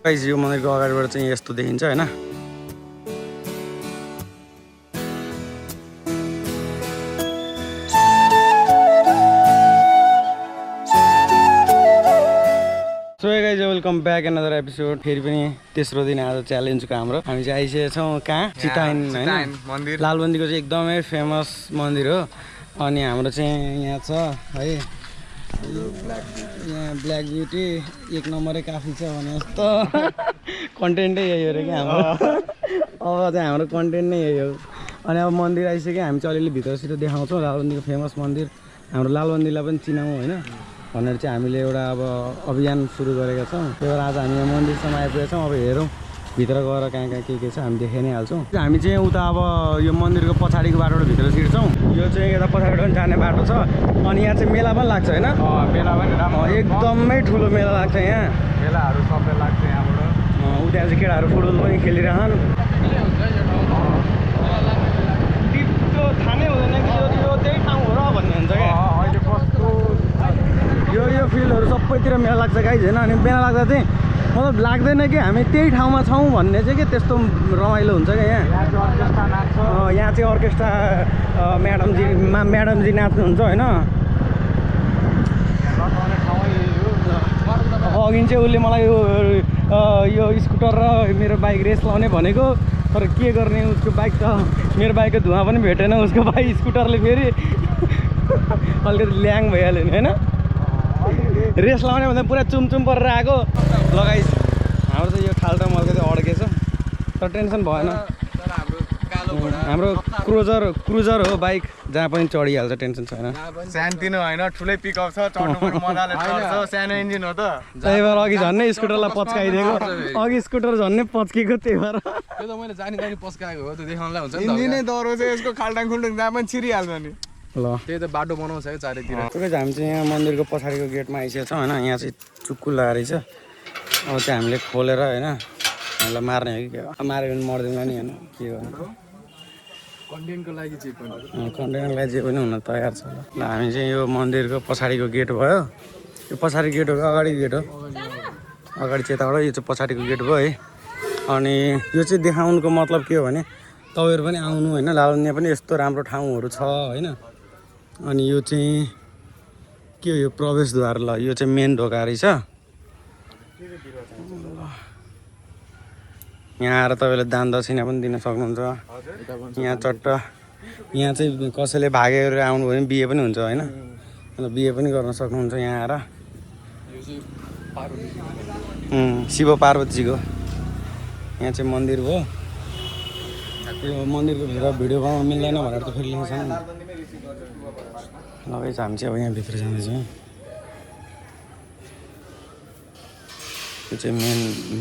Guys यो मन्दिरको अगाडिबाट चाहिँ यस्तो देखिन्छ हैन। So guys welcome back another episode. फेरि पनि तेस्रो दिन आज च्यालेन्जको हाम्रो हामी चाहिँ आइसकेका छौँ कहाँ चिताइन हैन मन्दिर। लालबन्दीको चाहिँ एकदमै फेमस मन्दिर हो। अनि हाम्रो चाहिँ यहाँ छ है यहाँ ब्ल्याक ब्युटी एक नम्बरै काफी छ भने जस्तो कन्टेन्टै यही हो रे क्या हाम्रो। अब चाहिँ हाम्रो कन्टेन्ट नै यही हो। अनि अब मन्दिर आइसक्यो हामी चाहिँ अलिअलि भित्रसित देखाउँछौँ लालबन्दीको फेमस मन्दिर। हाम्रो लालबन्दीलाई पनि चिनाउँ होइन भनेर चाहिँ हामीले एउटा अब अभियान सुरु गरेका छौँ। त्यही भएर आज हामी यहाँ मन्दिरसम्म आइपुगेका छौँ। अब हेरौँ भित्र गएर कहाँ कहाँ के छ हामी देखाइ नै हाल्छौँ। हामी चाहिँ उता अब यो मन्दिरको पछाडिको बाटोबाट भित्र छिर्छौँ। यो चाहिँ यता पछाडिबाट पनि जाने बाटो छ। अनि यहाँ चाहिँ मेला पनि लाग्छ होइन। मेला पनि राम्रो एकदमै ठुलो मेला लाग्छ यहाँ। मेलाहरू सबै लाग्छ यहाँबाट। उता चाहिँ केटाहरू फुटबल पनि खेलिरहन्। त्यो थाहा नै हुँदैन कि यो त्यही ठाउँ हो र भन्ने हुन्छ क्या। अहिले कस्तो यो फिल्डहरू सबैतिर मेला लाग्छ गाइज होइन। अनि मेला लाग्दा चाहिँ मतलब लाग्दैन कि हामी त्यही ठाउँमा छौँ भन्ने चाहिँ के त्यस्तो रमाइलो हुन्छ क्या यहाँ। यहाँ चाहिँ अर्केस्ट्रा म्याडमजी नाच्नुहुन्छ होइन। अघि चाहिँ उसले मलाई यो स्कुटर र मेरो बाइक रेस लाउने भनेको, तर के गर्ने उसको बाइक त मेरो बाइकको धुवा पनि भेटेन। उसको बाइक स्कुटरले फेरि अलिकति ल्याङ भइहाल्यो नि होइन। रेस लाउने भन्दा पुरा चुमचुम परेर आएको लगाइस। हाम्रो चाहिँ यो खाल्टामा अलिकति अड्केछ तर टेन्सन भएन। हाम्रो क्रुजर हो बाइक, जहाँ पनि चढिहाल्छ टेन्सन छैन। सानोतिनो होइन ठुलै पिकअप छ, चढ्नु पनि मजाले चढ्छ। सानो इन्जिन हो त, त्यही भएर अघि झन्नै स्कुटरलाई पच्काइदिएको। अघि स्कुटर झन्नै पच्किएको त्यही भएर त्यो त मैले जानी पस्काएको हो। त्यो देखाउनलाई हुन्छ नि। इन्जिनै दह्रो चाहिँ यसको खाल्टाङ खुल्टुङ जहाँ पनि छिरिहाल्छ नि। ल त्यही त बाटो बनाउँछ है चारैतिर। हामी चाहिँ यहाँ मन्दिरको पछाडिको गेटमा आइसकेको छौँ होइन। यहाँ चाहिँ चुक्कु लगाएर रहेछ। अब चाहिँ हामीले खोलेर होइन हामीलाई मार्ने हो कि के हो। मार्यो भने मर्दैन नि होइन के गर्नु। कन्टेन्टको लागि चाहिँ पनि कन्टेन्टको लागि जे पनि हुन तयार छ। ल हामी चाहिँ यो मन्दिरको पछाडिको गेट भयो। यो पछाडि गेट हो अगाडिको गेट हो। अगाडि चाहिँ यताबाट यो चाहिँ पछाडिको गेट भयो है। अनि यो चाहिँ देखाउनुको मतलब के हो भने तपाईँहरू पनि आउनु होइन। लालबन्दीमा पनि यस्तो राम्रो ठाउँहरू छ होइन। अनि यो चाहिँ के हो यो प्रवेशद्वार। ल यो चाहिँ मेन ढोका रहेछ। यहाँ आएर तपाईँले दान दक्षिणा पनि दिन सक्नुहुन्छ। यहाँ चट्ट यहाँ चाहिँ कसैले भागेर आउनु भने बिहे पनि हुन्छ होइन। अन्त बिहे पनि गर्न सक्नुहुन्छ यहाँ आएर। शिव पार्वतीजीको यहाँ चाहिँ मन्दिर भयो। यो मन्दिरको भित्र भिडियो बनाउनु मिल्दैन भनेर त फेरि लेखेको छ नि। लगाइछ हामी चाहिँ अब यहाँभित्र जाँदैछौँ। यो चाहिँ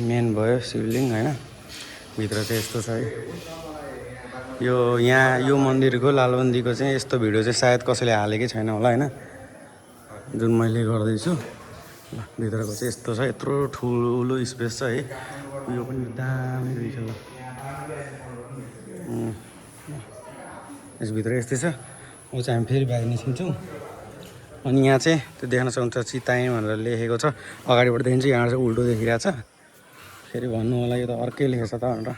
मेन भयो शिवलिङ्ग होइन। भित्र चाहिँ यस्तो छ है। यो मन्दिरको लालबन्दीको चाहिँ यस्तो भिडियो चाहिँ सायद कसैले हालेकै छैन होला होइन, जुन मैले गर्दैछु। ल भित्रको चाहिँ यस्तो छ। यत्रो ठुलो स्पेस छ है। यो पनि दामी रहेछ। ल यसभित्र यस्तै छ। अब चाहिँ हामी फेरि बाहिर निस्किन्छौँ। अनि यहाँ चाहिँ त्यो देख्न सक्नुहुन्छ चिताइन भनेर लेखेको छ। अगाडिबाट देखिन्छ यहाँ चाहिँ उल्टो देखिरहेको छ। फेरि भन्नु होला यो त अर्कै लेखेको छ त भनेर।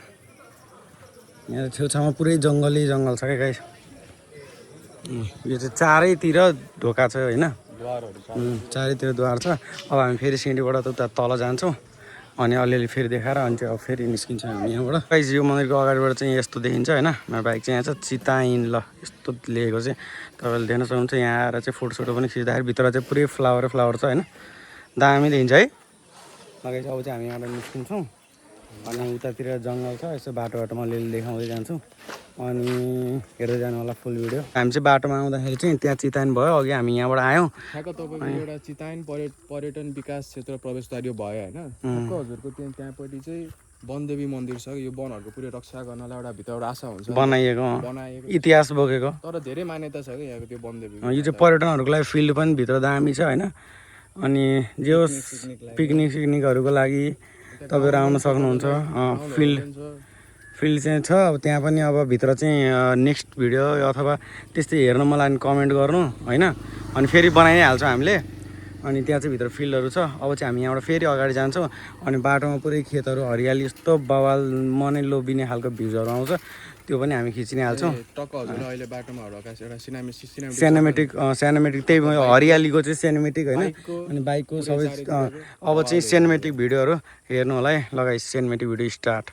यहाँ छेउछाउमा पुरै जङ्गल छ क्या गाइस। यो चाहिँ चारैतिर ढोका छ होइन। चारैतिर द्वार छ। अब हामी फेरि सिँढीबाट त उता तल जान्छौँ। अनि अलिअलि फेरि देखाएर अनि चाहिँ अब फेरि निस्किन्छौँ हामी यहाँबाट। गाइस यो मन्दिरको अगाडिबाट चाहिँ यस्तो देखिन्छ होइन। मेरो बाइक चाहिँ यहाँ छ चिताइन। ल यस्तो लेखेको चाहिँ तपाईँले देख्न सक्नुहुन्छ। यहाँ आएर चाहिँ फोटोसोटो पनि खिच्दाखेरि भित्र चाहिँ पुरै फ्लावर छ होइन। दामी देखिन्छ है। लगाइ अब चाहिँ हामी यहाँबाट निस्किन्छौँ। अनि उतातिर जङ्गल छ। यसो बाटोमा अलिअलि देखाउँदै जान्छौँ। अनि हेर्दै जानु होला फुल भिडियो। हामी चाहिँ बाटोमा आउँदाखेरि चाहिँ त्यहाँ चिताइन भयो। अघि हामी यहाँबाट आयौँ। ठ्याक्क तपाईँको एउटा चिताइन पर्यटन विकास क्षेत्र प्रवेशद्वार भयो होइन। ठ्याक्क हजुरको त्यहाँपट्टि चाहिँ वनदेवी मन्दिर छ। यो वनहरूको पुरै रक्षा गर्नलाई एउटा भित्रबाट आशा हुन्छ बनाइएको इतिहास बोकेको। तर धेरै मान्यता छ क्या यहाँको त्यो वनदेवी। यो चाहिँ पर्यटनहरूको लागि फिल्ड पनि भित्र दामी छ होइन। अनि जे होस् पिकनिकहरूको लागि तपाईँहरू आउन सक्नुहुन्छ। फिल्ड चाहिँ छ। अब त्यहाँ पनि अब भित्र चाहिँ नेक्स्ट भिडियो अथवा त्यस्तै हेर्न मलाई कमेन्ट गर्नु होइन। अनि फेरि बनाइ नै हाल्छौँ हामीले। अनि त्यहाँ चाहिँ भित्र फिल्डहरू छ। अब चाहिँ हामी यहाँबाट फेरि अगाडि जान्छौँ अनि बाटोमा पुरै खेतहरू हरियाली यस्तो बवाल मनै लोभिने खालको भ्युजहरू आउँछ त्यो पनि हामी खिचि नै हाल्छौँ। टक्क हजुरलाई अहिले बाटोमा एउटा साइनेमेटिक त्यही भयो हरियालीको चाहिँ साइनेमेटिक होइन अनि बाइकको सबै अब चाहिँ साइनेमेटिक भिडियोहरू हेर्नु होला है। ल गाइस साइनेमेटिक भिडियो स्टार्ट।